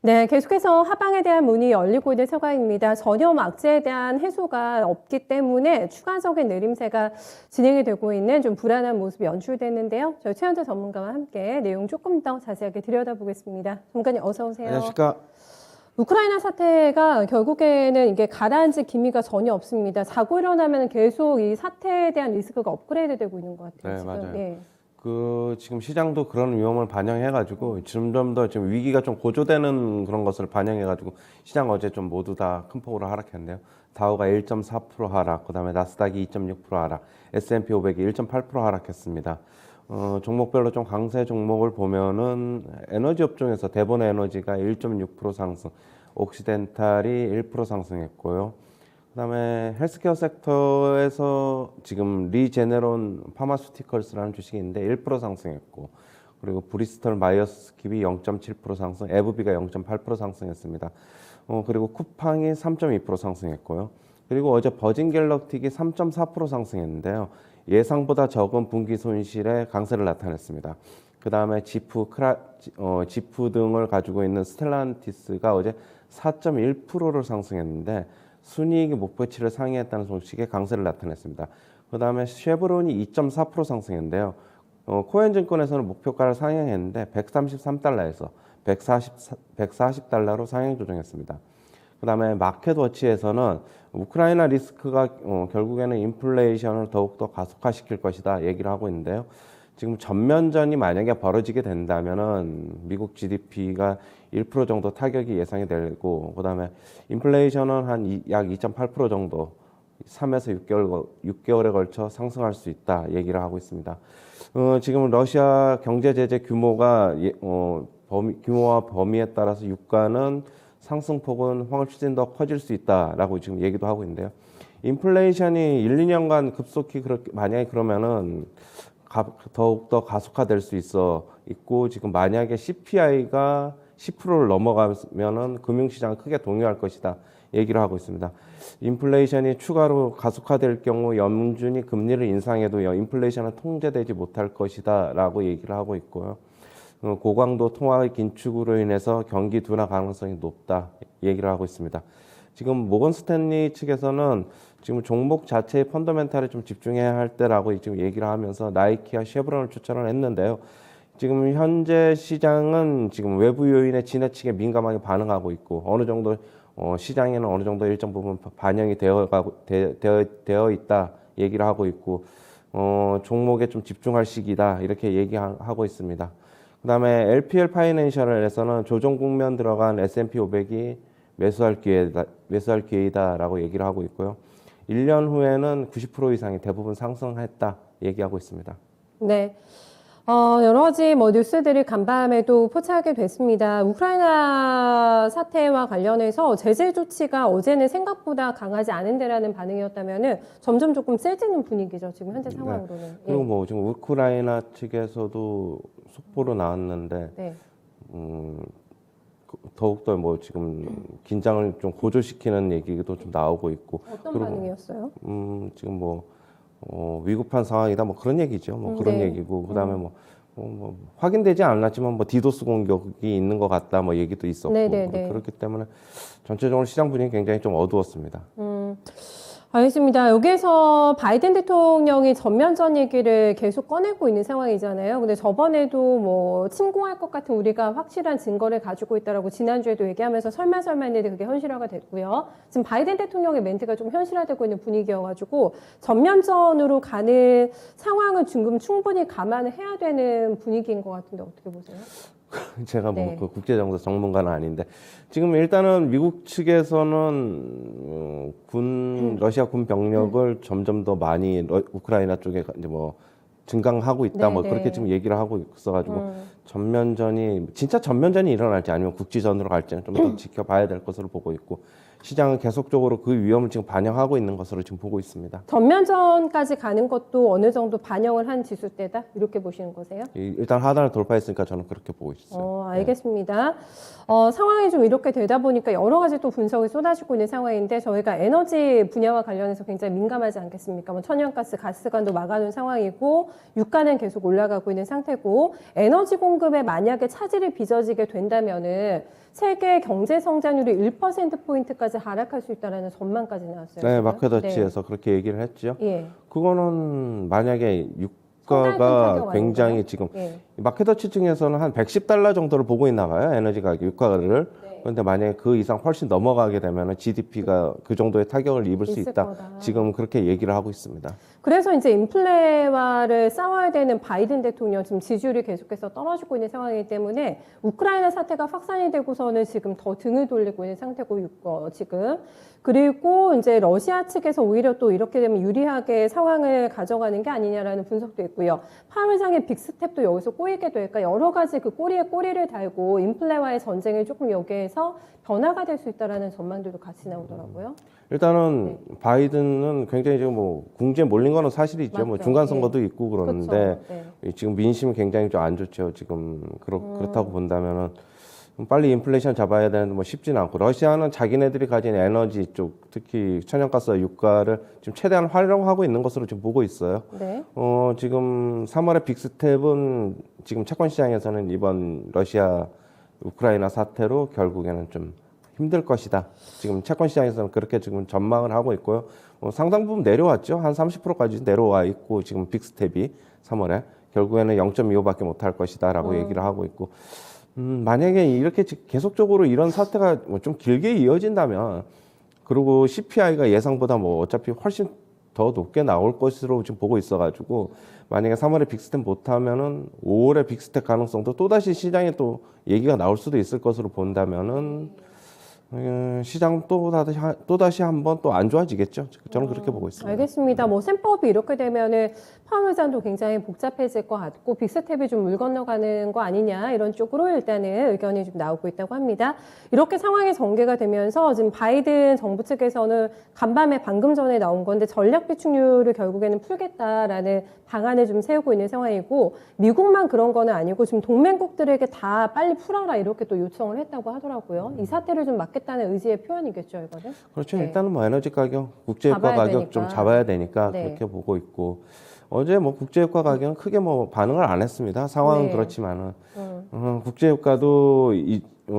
네, 계속해서 하방에 대한 문이 열리고 있는 상황입니다. 전염 악재에 대한 해소가 없기 때문에 추가적인 내림세가 진행이 되고 있는 좀 불안한 모습이 연출됐는데요. 저희 최현재 전문가와 함께 내용 조금 더 자세하게 들여다보겠습니다. 전문가님 어서 오세요. 안녕하십니까. 우크라이나 사태가 결국에는 이게 가라앉을 기미가 전혀 없습니다. 자고 일어나면 계속 이 사태에 대한 리스크가 업그레이드 되고 있는 것 같아요. 네, 지금. 맞아요. 예. 지금 시장도 그런 위험을 반영해가지고 점점 더 지금 위기가 좀 고조되는 그런 것을 반영해가지고 시장 어제 좀 모두 다 큰 폭으로 하락했는데요. 다우가 1.4% 하락, 그다음에 나스닥이 2.6% 하락, S&P 500이 1.8% 하락했습니다. 종목별로 좀 강세 종목을 보면은 에너지 업종에서 대본 에너지가 1.6% 상승, 옥시덴탈이 1% 상승했고요. 그다음에 헬스케어 섹터에서 지금 리제네론 파마슈티컬스라는 주식인데 1% 상승했고, 그리고 브리스톨 마이어스 스킵이 0.7% 상승, 에브비가 0.8% 상승했습니다. 그리고 쿠팡이 3.2% 상승했고요. 그리고 어제 버진 갤럭틱이 3.4% 상승했는데요. 예상보다 적은 분기 손실에 강세를 나타냈습니다. 그 다음에 지프 등을 가지고 있는 스텔란티스가 어제 4.1%를 상승했는데 순이익이 목표치를 상회했다는 소식에 강세를 나타냈습니다. 그 다음에 쉐브론이 2.4% 상승했는데요. 코엔증권에서는 목표가를 상향했는데 133달러에서 140달러로 상향 조정했습니다. 그 다음에 마켓워치에서는 우크라이나 리스크가 결국에는 인플레이션을 더욱더 가속화시킬 것이다 얘기를 하고 있는데요. 지금 전면전이 만약에 벌어지게 된다면은 미국 GDP가 1% 정도 타격이 예상이 되고, 그다음에 인플레이션은 한 약 2.8% 정도 3에서 6개월에 걸쳐 상승할 수 있다 얘기를 하고 있습니다. 지금 러시아 경제 제재 규모가 규모와 범위에 따라서 유가는 상승폭은 훨씬 더 커질 수 있다라고 지금 얘기도 하고 있는데요. 인플레이션이 1, 2년간 급속히 만약에 그러면은 더욱더 가속화될 수 있고, 지금 만약에 CPI가 10%를 넘어가면은 금융시장을 크게 동요할 것이다 얘기를 하고 있습니다. 인플레이션이 추가로 가속화될 경우 연준이 금리를 인상해도 인플레이션은 통제되지 못할 것이다 라고 얘기를 하고 있고요. 고강도 통화의 긴축으로 인해서 경기 둔화 가능성이 높다 얘기를 하고 있습니다. 지금 모건 스탠리 측에서는 지금 종목 자체의 펀더멘탈에 좀 집중해야 할 때라고 지금 얘기를 하면서 나이키와 쉐브론을 추천을 했는데요. 지금 현재 시장은 지금 외부 요인에 지나치게 민감하게 반응하고 있고, 어느 정도 시장에는 어느 정도 일정 부분 반영이 되어 있다 얘기를 하고 있고, 종목에 좀 집중할 시기다 이렇게 얘기하고 있습니다. 그다음에 LPL 파이낸셜에서는 조정 국면 들어간 S&P 500이 매수할 기회다라고 얘기를 하고 있고요. 1년 후에는 90% 이상이 대부분 상승했다 얘기하고 있습니다. 네. 여러 가지 뉴스들이 간밤에도 포착이 됐습니다. 우크라이나 사태와 관련해서 제재 조치가 어제는 생각보다 강하지 않은데라는 반응이었다면은 점점 조금 세지는 분위기죠. 지금 현재 상황으로는. 네. 그리고 지금 우크라이나 측에서도 속보로 나왔는데, 네. 더욱더 지금 긴장을 좀 고조시키는 얘기도 좀 나오고 있고. 어떤 반응이었어요? 지금 위급한 상황이다 그런 얘기죠. 그런 네. 얘기고, 그다음에 확인되지 않았지만 디도스 공격이 있는 것 같다 얘기도 있었고. 네네네. 그렇기 때문에 전체적으로 시장 분위기 굉장히 좀 어두웠습니다. 알겠습니다. 여기에서 바이든 대통령이 전면전 얘기를 계속 꺼내고 있는 상황이잖아요. 근데 저번에도 침공할 것 같은 우리가 확실한 증거를 가지고 있다라고 지난주에도 얘기하면서 설마 했는데 그게 현실화가 됐고요. 지금 바이든 대통령의 멘트가 좀 현실화되고 있는 분위기여가지고 전면전으로 가는 상황은 지금 충분히 감안을 해야 되는 분위기인 것 같은데 어떻게 보세요? 제가 네. 그 국제정세 전문가는 아닌데, 지금 일단은 미국 측에서는 러시아 군 병력을 점점 더 많이 우크라이나 쪽에 이제 증강하고 있다 네, 그렇게 네. 지금 얘기를 하고 있어가지고 진짜 전면전이 일어날지 아니면 국지전으로 갈지는 좀 더 지켜봐야 될 것으로 보고 있고, 시장은 계속적으로 그 위험을 지금 반영하고 있는 것으로 지금 보고 있습니다. 전면전까지 가는 것도 어느 정도 반영을 한 지수대다 이렇게 보시는 거세요? 일단 하단을 돌파했으니까 저는 그렇게 보고 있어요. 알겠습니다. 상황이 좀 이렇게 되다 보니까 여러 가지 또 분석이 쏟아지고 있는 상황인데 저희가 에너지 분야와 관련해서 굉장히 민감하지 않겠습니까? 뭐 천연가스, 가스관도 막아놓은 상황이고 유가는 계속 올라가고 있는 상태고 에너지 공급에 만약에 차질이 빚어지게 된다면은 세계 경제 성장률이 1%포인트까지 하락할 수 있다는 전망까지 나왔어요. 네, 지금. 마켓워치에서 그렇게 얘기를 했죠. 예. 그거는 만약에 상당히 큰 유가가 타격 굉장히 아닌가요? 지금 예. 마켓워치 측에서는 한 110달러 정도를 보고 있나 봐요. 에너지 가격 유가를. 네. 그런데 만약에 그 이상 훨씬 넘어가게 되면 GDP가 그 정도의 타격을 입을 수 있을 있다. 거다. 지금 그렇게 얘기를 하고 있습니다. 그래서 이제 인플레와를 싸워야 되는 바이든 대통령 지금 지지율이 계속해서 떨어지고 있는 상황이기 때문에 우크라이나 사태가 확산이 되고서는 지금 더 등을 돌리고 있는 상태고 지금 그리고 이제 러시아 측에서 오히려 또 이렇게 되면 유리하게 상황을 가져가는 게 아니냐라는 분석도 있고요. 파월 의장의 빅스텝도 여기서 꼬이게 될까 여러 가지 그 꼬리에 꼬리를 달고 인플레와의 전쟁이 조금 여기에서 변화가 될 수 있다라는 전망들도 같이 나오더라고요. 일단은 바이든은 굉장히 지금 뭐 궁지에 몰린 거는 사실이죠. 뭐 맞죠. 중간 선거도 있고 그러는데 그렇죠. 네. 지금 민심이 굉장히 좀 안 좋죠. 지금 그렇다고 본다면은 빨리 인플레이션 잡아야 되는데 뭐 쉽지는 않고 러시아는 자기네들이 가진 에너지 쪽 특히 천연가스 유가를 지금 최대한 활용하고 있는 것으로 지금 보고 있어요. 네. 지금 3월의 빅스텝은 지금 채권 시장에서는 이번 러시아 우크라이나 사태로 결국에는 좀 힘들 것이다. 지금 채권 시장에서는 그렇게 지금 전망을 하고 있고요. 상당 부분 내려왔죠. 한 30%까지 내려와 있고 지금 빅스텝이 3월에 결국에는 0.25밖에 못할 것이다라고 얘기를 하고 있고 만약에 이렇게 계속적으로 이런 사태가 좀 길게 이어진다면 그리고 CPI가 예상보다 뭐 어차피 훨씬 더 높게 나올 것으로 지금 보고 있어가지고 만약에 3월에 빅스텝 못하면은 5월에 빅스텝 가능성도 또다시 시장에 또 얘기가 나올 수도 있을 것으로 본다면은 시장 또다시 한번 또 안 좋아지겠죠. 저는 그렇게 보고 있습니다. 알겠습니다. 뭐 셈법이 이렇게 되면은 파월 의장도 굉장히 복잡해질 것 같고 빅스텝이 좀 물 건너가는 거 아니냐 이런 쪽으로 일단은 의견이 좀 나오고 있다고 합니다. 이렇게 상황이 전개가 되면서 지금 바이든 정부 측에서는 간밤에 방금 전에 나온 건데 전략 비축률을 결국에는 풀겠다라는 방안을 좀 세우고 있는 상황이고 미국만 그런 거는 아니고 지금 동맹국들에게 다 빨리 풀어라 이렇게 또 요청을 했다고 하더라고요. 이 사태를 좀 막겠다는 의지의 표현이겠죠, 이거는. 그렇죠. 네. 일단은 뭐 에너지 가격, 국제유가 잡아야 가격 되니까. 좀 잡아야 되니까 네. 그렇게 보고 있고 어제 뭐 국제유가 가격은 크게 뭐 반응을 안 했습니다. 상황은 네. 그렇지만은 국제유가도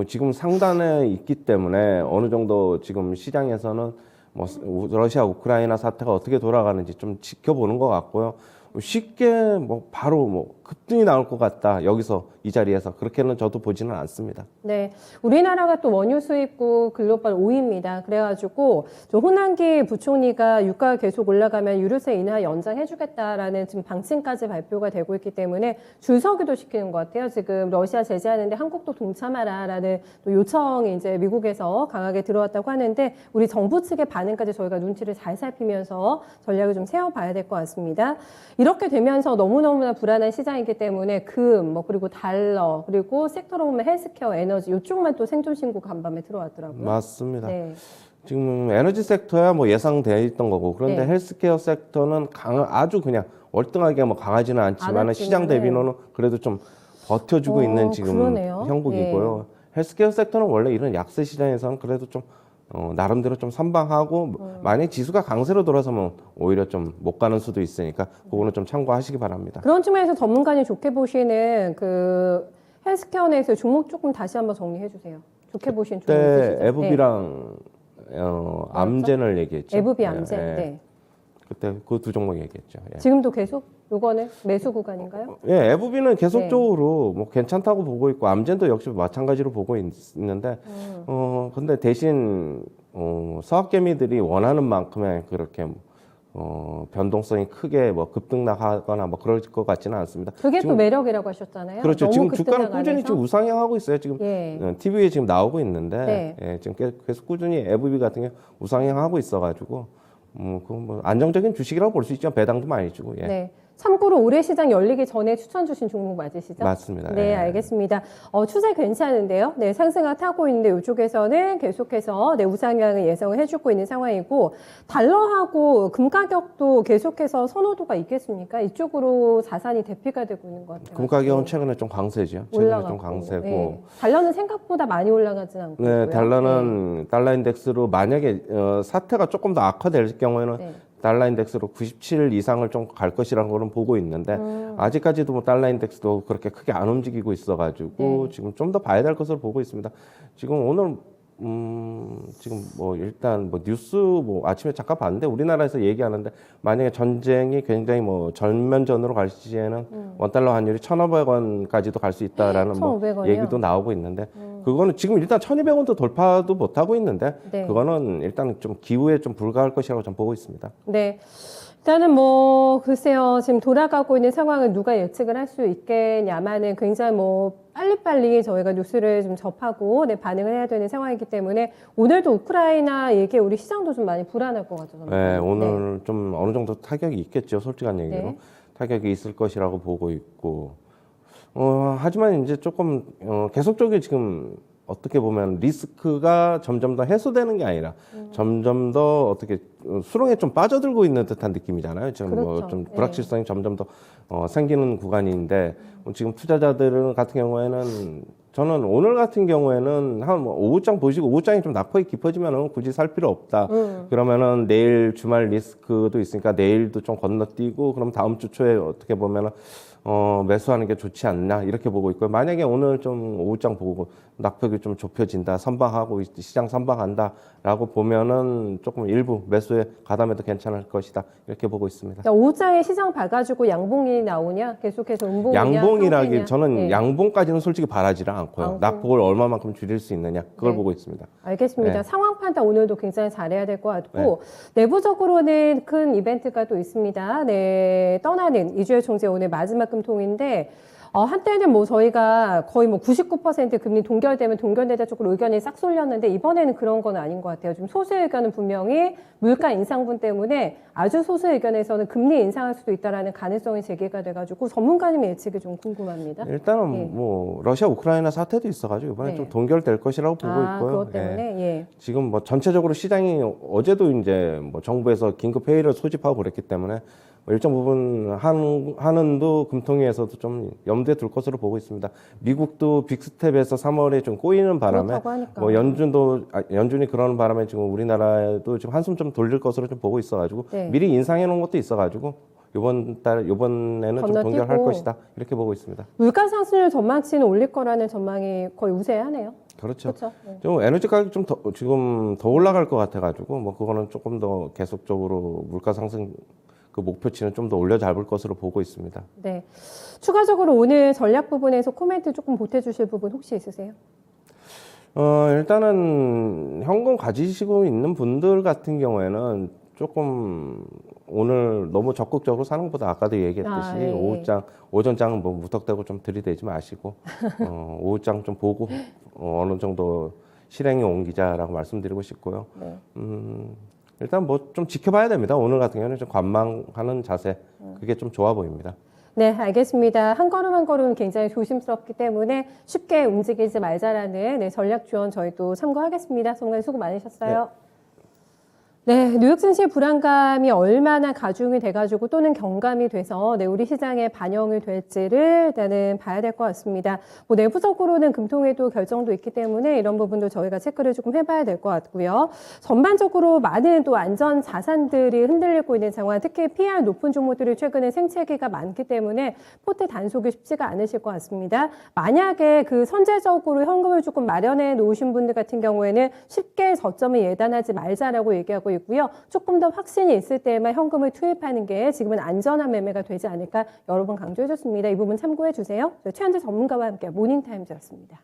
지금 상단에 있기 때문에 어느 정도 지금 시장에서는 뭐 러시아 우크라이나 사태가 어떻게 돌아가는지 좀 지켜보는 것 같고요. 쉽게 뭐 바로 뭐 급등이 나올 것 같다. 여기서 이 자리에서 그렇게는 저도 보지는 않습니다. 네, 우리나라가 또 원유 수입국 글로벌 5위입니다. 그래가지고 저 호남기 부총리가 유가가 계속 올라가면 유류세 인하 연장해주겠다라는 지금 방침까지 발표가 되고 있기 때문에 줄서기도 시키는 것 같아요. 지금 러시아 제재하는데 한국도 동참하라라는 또 요청이 이제 미국에서 강하게 들어왔다고 하는데 우리 정부 측의 반응까지 저희가 눈치를 잘 살피면서 전략을 좀 세워봐야 될 것 같습니다. 이렇게 되면서 너무너무나 불안한 시장이기 때문에 금, 뭐 그리고 달러, 그리고 섹터로 보면 헬스케어, 에너지 이쪽만 또 생존 신고 간밤에 들어왔더라고요. 맞습니다. 네. 지금 에너지 섹터야 뭐 예상돼 있던 거고 그런데 네. 헬스케어 섹터는 아주 그냥 월등하게 뭐 강하지는 않지만 시장 대비로는 그래도 좀 버텨주고 있는 지금 그러네요. 형국이고요. 헬스케어 섹터는 원래 이런 약세 시장에서는 그래도 좀 나름대로 좀 선방하고 만약 지수가 강세로 돌아서면 오히려 좀 못 가는 수도 있으니까 그거는 좀 참고하시기 바랍니다. 그런 측면에서 전문가님 좋게 보시는 그 헬스케어 내에서 종목 조금 다시 한번 정리해 주세요. 좋게 보시는 종목 그때 있으시죠? 에브비랑 암젠을 얘기했죠. 에브비 암젠. 예, 예. 네. 그때 그 두 종목 얘기했죠. 예. 지금도 계속 요거는 매수 구간인가요? 예, 에브비는 계속적으로 뭐 괜찮다고 보고 있고 암젠도 역시 마찬가지로 보고 있는데 근데 대신 서학개미들이 원하는 만큼의 그렇게 변동성이 크게 뭐 급등락하거나 뭐 그럴 것 같지는 않습니다. 그게 지금, 또 매력이라고 하셨잖아요. 그렇죠. 너무 지금 주가는 급등락 꾸준히 안에서. 지금 우상향하고 있어요. 지금 예. TV에 지금 나오고 있는데 네. 예, 지금 계속 꾸준히 에브비 같은 게 우상향하고 있어가지고 그건 뭐 안정적인 주식이라고 볼 수 있죠. 배당도 많이 주고. 예. 네. 참고로 올해 시장 열리기 전에 추천 주신 종목 맞으시죠? 맞습니다. 네, 예. 알겠습니다. 추세 괜찮은데요. 네, 상승을 타고 있는데 이쪽에서는 계속해서 네, 우상향을 예상을 해주고 있는 상황이고 달러하고 금 가격도 계속해서 선호도가 있겠습니까? 이쪽으로 자산이 대피가 되고 있는 것 같아요. 금 가격은 최근에 좀 강세죠. 최근에 올라가고. 좀 강세고. 네. 달러는 생각보다 많이 올라가진 않고 네, 있고요. 달러는 달러 인덱스로 만약에 사태가 조금 더 악화될 경우에는 네. 달러 인덱스로 97 이상을 좀 갈 것이라는 거는 보고 있는데 아직까지도 뭐 달러 인덱스도 그렇게 크게 안 움직이고 있어가지고 네. 지금 좀 더 봐야 될 것으로 보고 있습니다. 지금 오늘 지금 뭐 일단 뭐 뉴스 뭐 아침에 잠깐 봤는데 우리나라에서 얘기하는데 만약에 전쟁이 굉장히 뭐 전면전으로 갈 시에는 원달러 환율이 1,500원까지도 갈 수 있다라는 뭐 1,500원 이요? 얘기도 나오고 있는데 그거는 지금 일단 1,200원도 돌파도 못 하고 있는데 네. 그거는 일단 좀 기후에 좀 불과할 것이라고 좀 보고 있습니다. 네. 일단은 뭐 글쎄요 지금 돌아가고 있는 상황을 누가 예측을 할 수 있겠냐마는 굉장히 뭐 빨리빨리 저희가 뉴스를 좀 접하고 네, 반응을 해야 되는 상황이기 때문에 오늘도 우크라이나 얘기에 우리 시장도 좀 많이 불안할 것 같아요. 네, 오늘 좀 어느 정도 타격이 있겠죠. 솔직한 얘기로 네. 타격이 있을 것이라고 보고 있고 하지만 이제 조금 계속적으로 지금 어떻게 보면 리스크가 점점 더 해소되는 게 아니라 점점 더 어떻게 수렁에 좀 빠져들고 있는 듯한 느낌이잖아요. 지금 뭐 그렇죠. 좀 네. 불확실성이 점점 더 생기는 구간인데 지금 투자자들 같은 경우에는 저는 오늘 같은 경우에는 한 뭐 오후장 보시고 오후장이 좀 낙폭이 깊어지면은 굳이 살 필요 없다. 그러면은 내일 주말 리스크도 있으니까 내일도 좀 건너뛰고 그럼 다음 주 초에 어떻게 보면은 매수하는 게 좋지 않나 이렇게 보고 있고요. 만약에 오늘 좀 오후장 보고 낙폭이 좀 좁혀진다, 선방하고 시장 선방한다라고 보면은 조금 일부 매수에 가담해도 괜찮을 것이다 이렇게 보고 있습니다. 그러니까 오장에 시장 봐가지고 양봉이 나오냐 계속해서 음봉이냐 양봉이라기 평균이냐? 저는 네. 양봉까지는 솔직히 바라지는 않고요. 낙폭을 얼마만큼 줄일 수 있느냐 그걸 네. 보고 있습니다. 알겠습니다. 네. 상황 판단 오늘도 굉장히 잘해야 될 것 같고 내부적으로는 큰 이벤트가 또 있습니다. 네, 떠나는 이주열 총재 오늘 마지막 금통인데 한때는 뭐 저희가 거의 뭐 99% 금리 동결되면 동결되자 쪽으로 의견이 싹 쏠렸는데 이번에는 그런 건 아닌 것 같아요. 좀 소수 의견은 분명히 물가 인상분 때문에 아주 소수 의견에서는 금리 인상할 수도 있다라는 가능성이 제기가 돼가지고 전문가님의 예측이 좀 궁금합니다. 일단은 예. 뭐 러시아 우크라이나 사태도 있어가지고 이번에 네. 좀 동결될 것이라고 보고 있고요. 그것 때문에 예. 지금 뭐 전체적으로 시장이 어제도 이제 뭐 정부에서 긴급 회의를 소집하고 그랬기 때문에 뭐 일정 부분 한은도 금통위에서도 좀 염두에 둘 것으로 보고 있습니다. 미국도 빅스텝에서 3월에 좀 꼬이는 바람에 그렇다고 하니까. 뭐 연준이 그러는 바람에 지금 우리나라도 지금 한숨 좀 돌릴 것으로 좀 보고 있어가지고 네. 미리 인상해 놓은 것도 있어가지고 이번에는 좀 건너뛰고. 동결할 것이다 이렇게 보고 있습니다. 물가 상승률 전망치는 올릴 거라는 전망이 거의 우세하네요. 그렇죠. 그렇죠. 네. 좀 에너지 가격 좀 지금 더 올라갈 것 같아가지고 뭐 그거는 조금 더 계속적으로 물가 상승 그 목표치는 좀 더 올려 잡을 것으로 보고 있습니다. 네. 추가적으로 오늘 전략 부분에서 코멘트 조금 보태주실 부분 혹시 있으세요? 일단은 현금 가지시고 있는 분들 같은 경우에는 조금 오늘 너무 적극적으로 사는 것보다 아까도 얘기했듯이 예. 오전장은 뭐 무턱대고 좀 들이대지 마시고 오후장 좀 보고 어느 정도 실행에 옮기자라고 말씀드리고 싶고요. 네. 일단 뭐 좀 지켜봐야 됩니다. 오늘 같은 경우는 좀 관망하는 자세 그게 좀 좋아 보입니다. 네, 알겠습니다. 한 걸음 한 걸음 굉장히 조심스럽기 때문에 쉽게 움직이지 말자라는 네, 전략 조언 저희도 참고하겠습니다. 정말 수고 많으셨어요. 네, 뉴욕 증시 불안감이 얼마나 가중이 돼가지고 또는 경감이 돼서 네, 우리 시장에 반영이 될지를 일단은 봐야 될 것 같습니다. 뭐 내부적으로는 금통위도 결정도 있기 때문에 이런 부분도 저희가 체크를 조금 해봐야 될 것 같고요. 전반적으로 많은 또 안전 자산들이 흔들리고 있는 상황, 특히 PR 높은 종목들이 최근에 생채기가 많기 때문에 포트 단속이 쉽지가 않으실 것 같습니다. 만약에 그 선제적으로 현금을 조금 마련해 놓으신 분들 같은 경우에는 쉽게 저점을 예단하지 말자라고 얘기하고 있고요. 조금 더 확신이 있을 때만 현금을 투입하는 게 지금은 안전한 매매가 되지 않을까 여러 번 강조해 줬습니다. 이 부분 참고해 주세요. 최현재 전문가와 함께 모닝타임즈였습니다.